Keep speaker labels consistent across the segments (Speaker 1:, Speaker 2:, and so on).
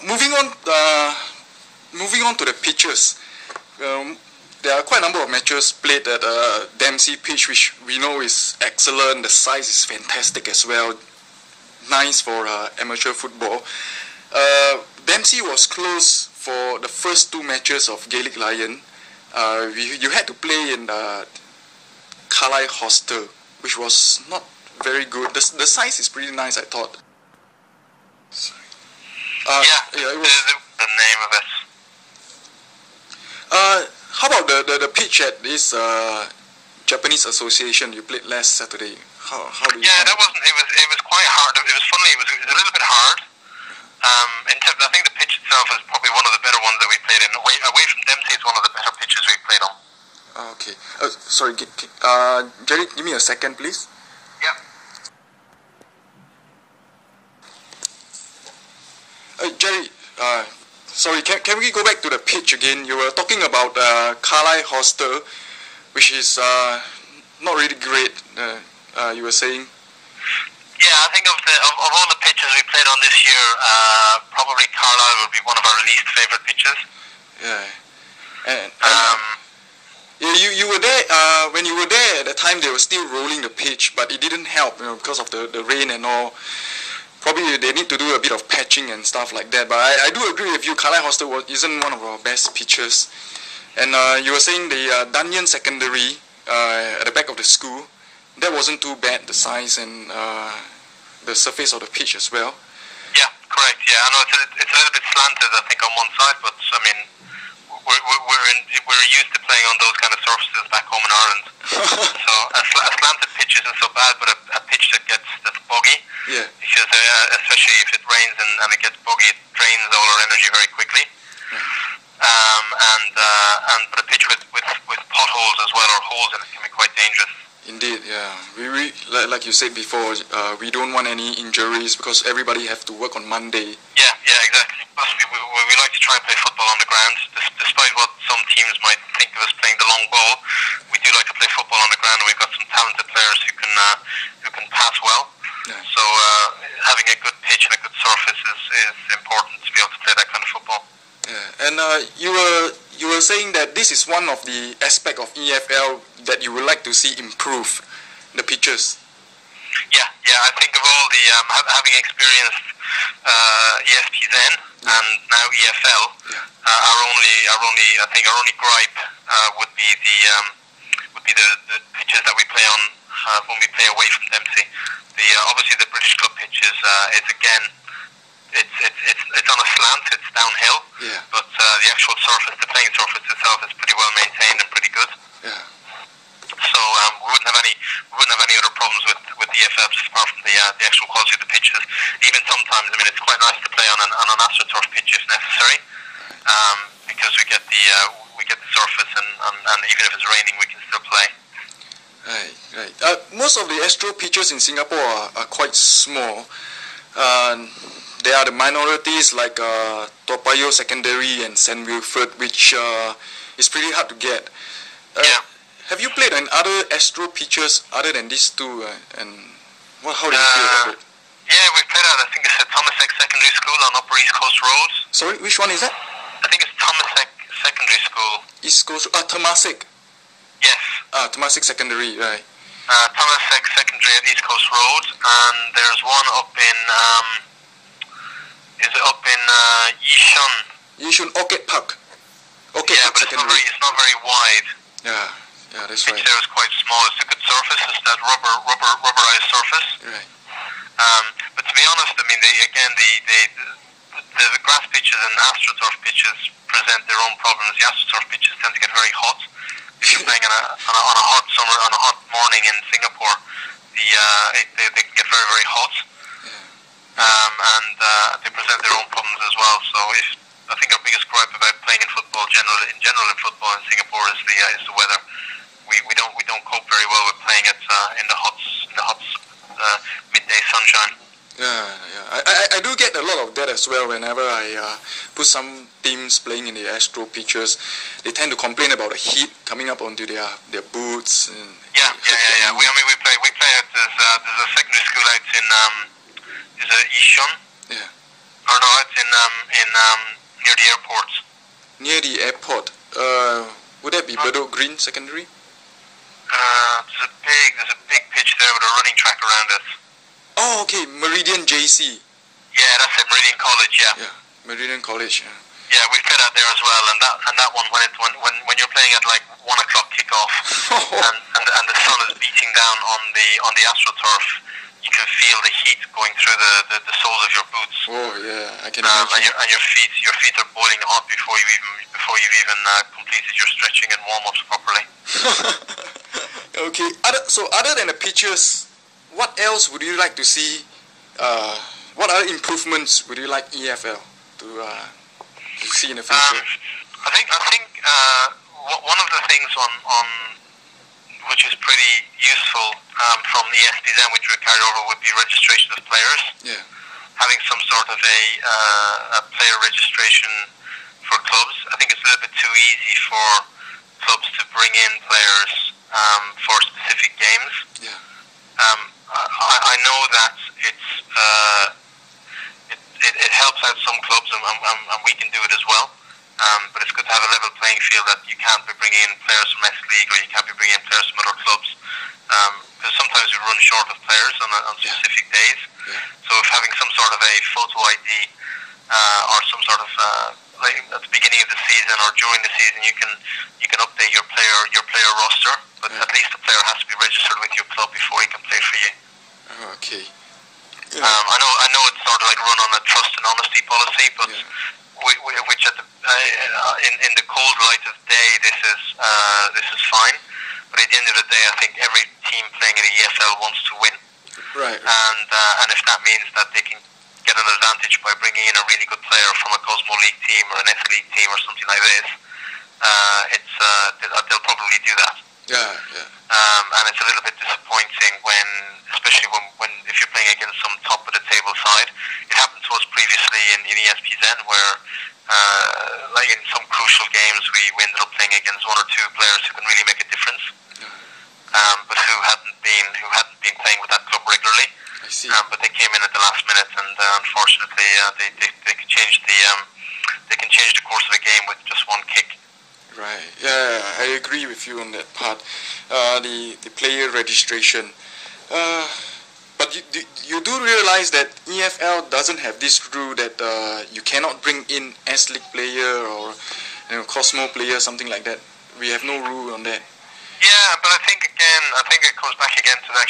Speaker 1: moving on to the pitches. There are quite a number of matches played at Dempsey pitch, which we know is excellent. The size is fantastic as well. Nice for amateur football. Dempsey was closed for the first two matches of Gaelic Lion. You had to play in the Carlisle Hostel, which was not very good. The size is pretty nice, I thought.
Speaker 2: It was the name of it.
Speaker 1: How about the pitch at this Japanese association you played last Saturday? How do you?
Speaker 2: Yeah, that wasn't. It was quite hard. It was funny. It was a little bit hard. In terms, I think the pitch itself is probably one of the better ones that we played in. Away from Dempsey is one of the better pitches we played on.
Speaker 1: Okay. Sorry, Jerry, give me a second, please.
Speaker 2: Yeah.
Speaker 1: Jerry, sorry, can we go back to the pitch again? You were talking about Carlisle Hostel, which is not really great. You were saying.
Speaker 2: Yeah, I think of all the pitches we played on this year, probably Carlisle would be one of our least favourite pitches.
Speaker 1: Yeah. And you were there when you were there at the time. They were still rolling the pitch, but it didn't help, because of the rain and all. Probably they need to do a bit of patching and stuff like that. But I do agree with you. Carlisle Hostel isn't one of our best pitches. And you were saying the Dunyan Secondary at the back of the school, that wasn't too bad. The size and the surface of the pitch as well.
Speaker 2: Yeah, correct. Yeah, I know it's a little bit slanted, I think, on one side, but I mean, we're used to playing on those kind of surfaces back home in Ireland. So a slanted pitch isn't so bad, but a pitch that's boggy.
Speaker 1: Yeah.
Speaker 2: Because especially if it rains and it gets boggy, it drains all our energy very quickly. But a pitch with potholes as well, or holes in it, can be quite dangerous.
Speaker 1: Indeed, yeah. We like you said before, we don't want any injuries because everybody have to work on Monday.
Speaker 2: Yeah, exactly. Plus, we like to try and play football on the ground, despite what some teams might think of us playing the long ball. We do like to play football on the ground, and we've got some talented players who can pass well.
Speaker 1: Yeah.
Speaker 2: So having a good pitch and a good surface is important to be able to play that kind of football.
Speaker 1: Yeah, and you were saying that this is one of the aspect of EFL that you would like to see improve the pitches.
Speaker 2: Yeah. I think of all the having experienced ESPN and now EFL, our only gripe would be the pitches that we play on when we play away from Dempsey. Obviously the British club pitches is again. It's on a slant, it's downhill, but the actual surface, the playing surface itself, is pretty well maintained and pretty good.
Speaker 1: Yeah.
Speaker 2: So we wouldn't have any other problems with the EFL just apart from the actual quality of the pitches. Even sometimes, I mean, it's quite nice to play on an AstroTurf pitch if necessary, because we get the surface and even if it's raining, we can still play.
Speaker 1: Right. Most of the Astro pitches in Singapore are quite small. There are the minorities like Toa Payoh Secondary and St. Wilfred, which is pretty hard to get. Have you played on other Astro pitches other than these two? How do you feel about it?
Speaker 2: Yeah, we played at, I think it's at Thomasek Secondary School on Upper East Coast Road.
Speaker 1: Sorry, which one is that?
Speaker 2: I think it's Thomasek Secondary School.
Speaker 1: East Coast, Thomasek.
Speaker 2: Yes.
Speaker 1: Thomasek Secondary, right.
Speaker 2: Thomasek Secondary at East Coast Road, and there's one up in Yishun.
Speaker 1: Yishun Orchid Park.
Speaker 2: But it's not very wide.
Speaker 1: Yeah, that's right.
Speaker 2: The pitch there is quite small. It's a good surface. It's that rubberized surface.
Speaker 1: Right.
Speaker 2: But to be honest, I mean, the grass pitches and AstroTurf pitches present their own problems. The AstroTurf pitches tend to get very hot. If you're playing on a hot morning in Singapore, they can get very, very hot. And they present their own problems as well. So I think our biggest gripe about playing in football, in general in football in Singapore, is the weather. We don't cope very well with playing it in the hot midday sunshine.
Speaker 1: Yeah. I do get a lot of that as well. Whenever I put some teams playing in the Astro pitches, they tend to complain about the heat coming up onto their boots.
Speaker 2: Yeah. We play at there's a secondary school out in Yishun.
Speaker 1: Yeah.
Speaker 2: Or no, it's in near the airport.
Speaker 1: Near the airport. Would that be Bedok Green Secondary?
Speaker 2: There's a big pitch there with a running track around it.
Speaker 1: Oh, okay, Meridian JC.
Speaker 2: Yeah, that's it, Meridian College. Yeah.
Speaker 1: Yeah, Meridian College. Yeah.
Speaker 2: Yeah, we played out there as well, and that one when you're playing at like 1 o'clock kickoff, and the sun is beating down on the AstroTurf, you can feel the heat going through the soles of your boots.
Speaker 1: Oh yeah, I can imagine.
Speaker 2: And your feet are boiling hot before you've even completed your stretching and warm ups properly.
Speaker 1: Okay. So other than the pitches, what else would you like to see? What other improvements would you like EFL to see in the future?
Speaker 2: I think one of the things on which is pretty useful from the SPZM, which we carried over, would be registration of players.
Speaker 1: Yeah.
Speaker 2: Having some sort of a player registration for clubs. I think it's a little bit too easy for clubs to bring in players for specific games.
Speaker 1: Yeah.
Speaker 2: I know that it helps out some clubs, and we can do it as well. But it's good to have a level playing field, that you can't be bringing in players from S League, or you can't be bringing in players from other clubs, because sometimes we run short of players on specific days.
Speaker 1: Yeah.
Speaker 2: So if having some sort of a photo ID or some sort of like at the beginning of the season or during the season, you can update your player roster, but at least the player has to be registered with your club before he can play for you.
Speaker 1: Okay.
Speaker 2: Yeah. I know it's sort of like run on a trust and honesty policy, but which at the in the cold light of day, this is fine. But at the end of the day, I think every team playing in the EFL wants to win.
Speaker 1: Right.
Speaker 2: And if that means that they can get an advantage by bringing in a really good player from a Cosmo League team or an S League team or something like this, they'll probably do that.
Speaker 1: Yeah.
Speaker 2: And it's a little bit disappointing especially when if you're playing against some top of the table side. It happened to us previously in ESPZN, where like in some crucial games we ended up playing against one or two players who can really make a difference, but who hadn't been playing with that club regularly.
Speaker 1: I see.
Speaker 2: But they came in at the last minute, and unfortunately they can change the course of the game with just one kick.
Speaker 1: Right. Yeah, I agree with you on that part. The player registration. But you do realize that EFL doesn't have this rule that you cannot bring in S League player or Cosmo player, something like that. We have no rule on that.
Speaker 2: Yeah, but I think it comes back again to the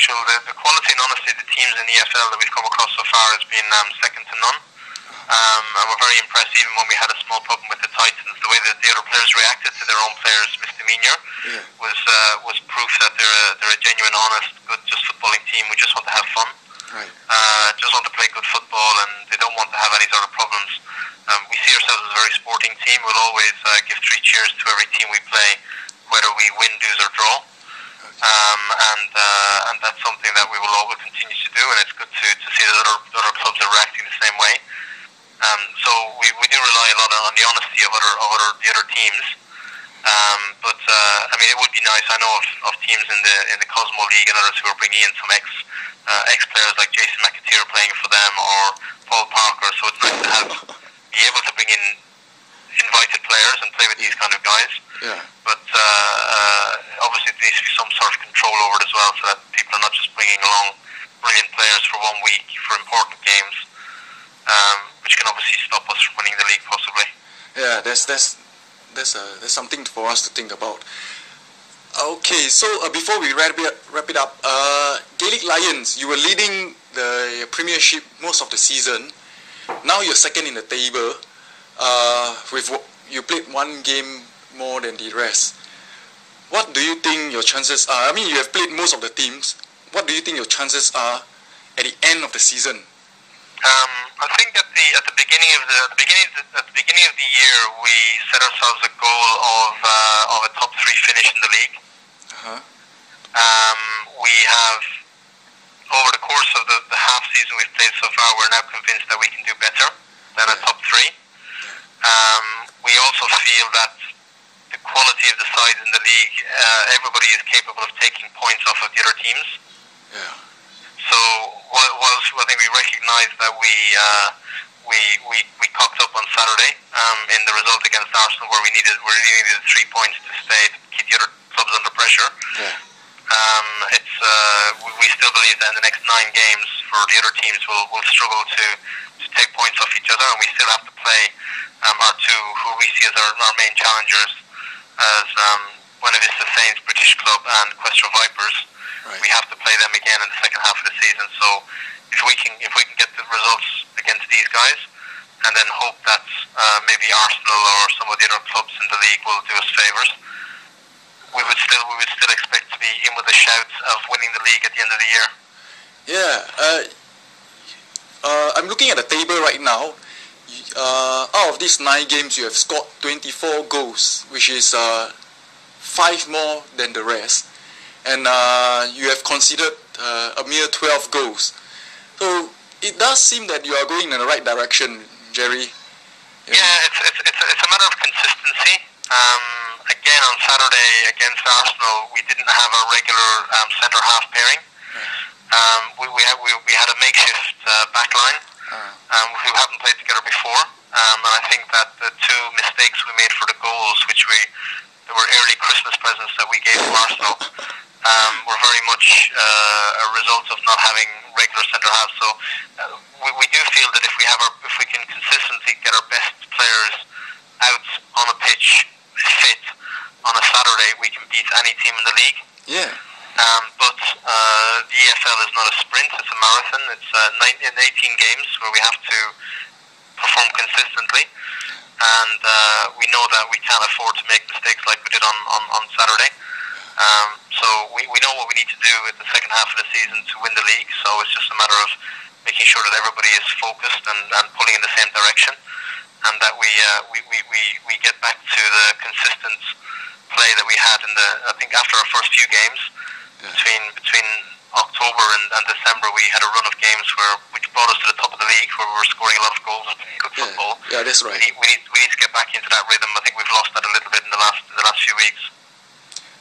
Speaker 2: quality and honesty of the teams in EFL that we've come across so far has been second to none. And we're very impressed, even when we had a small problem with the Titans, the way that the other players reacted to their own players' misdemeanor was proof that they're a genuine, honest, good, just footballing team who just want to have fun.
Speaker 1: Right.
Speaker 2: Just want to play good football, and they don't want to have any sort of problems. We see ourselves as a very sporting team. We'll always give 3 cheers to every team we play, whether we win, lose or draw. And that's something that we will always continue to do, and it's good to see that other clubs are reacting the same way. So we do rely a lot on the honesty of the other teams. But I mean, it would be nice. I know of teams in the Cosmo League and others who are bringing in some ex players like Jason McAteer playing for them, or Paul Parker. So it's nice to be able to bring in invited players and play with these kind of guys.
Speaker 1: Yeah.
Speaker 2: But obviously there needs to be some sort of control over it as well, so that people are not just bringing along brilliant players for 1 week for important games, which can obviously stop us from winning the league possibly.
Speaker 1: Yeah, there's something for us to think about. Okay, so before we wrap it up, Gaelic Lions, you were leading the Premiership most of the season. Now you're second in the table. You played 1 game more than the rest. What do you think your chances are? I mean, you have played most of the teams. What do you think your chances are at the end of the season?
Speaker 2: I think at the beginning of the year, we set ourselves a goal of a top 3 finish in the league. We have, over the course of the half season we've played so far, we're now convinced that we can do better than a top 3. We also feel that the quality of the sides in the league, everybody is capable of taking points off of the other teams.
Speaker 1: Yeah.
Speaker 2: So whilst I think we recognise that we we cocked up on Saturday in the result against Arsenal, where we really needed 3 points to stay to keep the other clubs under pressure.
Speaker 1: Yeah.
Speaker 2: We still believe that in the next 9 games for the other teams will struggle to take points off each other, and we still have to play our two who we see as our main challengers, as Buena Vista Saints, British Club, and Equatorial Vipers.
Speaker 1: Right.
Speaker 2: We have to play them again in the second half of the season. So if we can get the results against these guys, and then hope that maybe Arsenal or some of the other clubs in the league will do us favours, we would still expect to be in with a shout of winning the league at the end of the year.
Speaker 1: Yeah. I'm looking at the table right now. Out of these 9 games, you have scored 24 goals, which is 5 more than the rest. And you have conceded a mere 12 goals. So it does seem that you are going in the right direction, Jerry.
Speaker 2: Yeah, it's a matter of consistency. Again, on Saturday against Arsenal, we didn't have a regular centre half pairing. We had a makeshift backline who haven't played together before, and I think that the 2 mistakes we made for the goals, they were early Christmas presents that we gave to Arsenal, were very much a result of not having regular centre halves. So we do feel that if we can consistently get our best players out on a pitch fit on a Saturday, we can beat any team in the league.
Speaker 1: Yeah.
Speaker 2: But the EFL is not a sprint; it's a marathon. It's 18 games where we have to perform consistently, and we know that we can't afford to make mistakes like we did on Saturday. So we know what we need to do in the second half of the season to win the league. So it's just a matter of making sure that everybody is focused and pulling in the same direction, and that we get back to the consistent play that we had I think after our first few games. Between October and December, we had a run of games which brought us to the top of the league, where we were scoring a lot of goals and playing good football.
Speaker 1: Yeah, that's right.
Speaker 2: We need to get back into that rhythm. I think we've lost that a little bit in the last few weeks.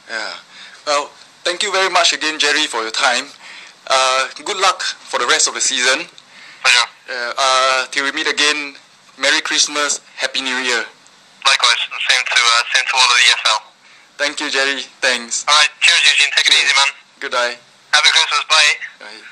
Speaker 1: Yeah. Well, thank you very much again, Jerry, for your time. Good luck for the rest of the season.
Speaker 2: Pleasure.
Speaker 1: Till we meet again, Merry Christmas, Happy New Year.
Speaker 2: Likewise, and same to all of the EFL.
Speaker 1: Thank you, Jerry. Thanks.
Speaker 2: All right, cheers, Eugene. Take it easy, man.
Speaker 1: Good day.
Speaker 2: Happy Christmas. Bye.
Speaker 1: Bye.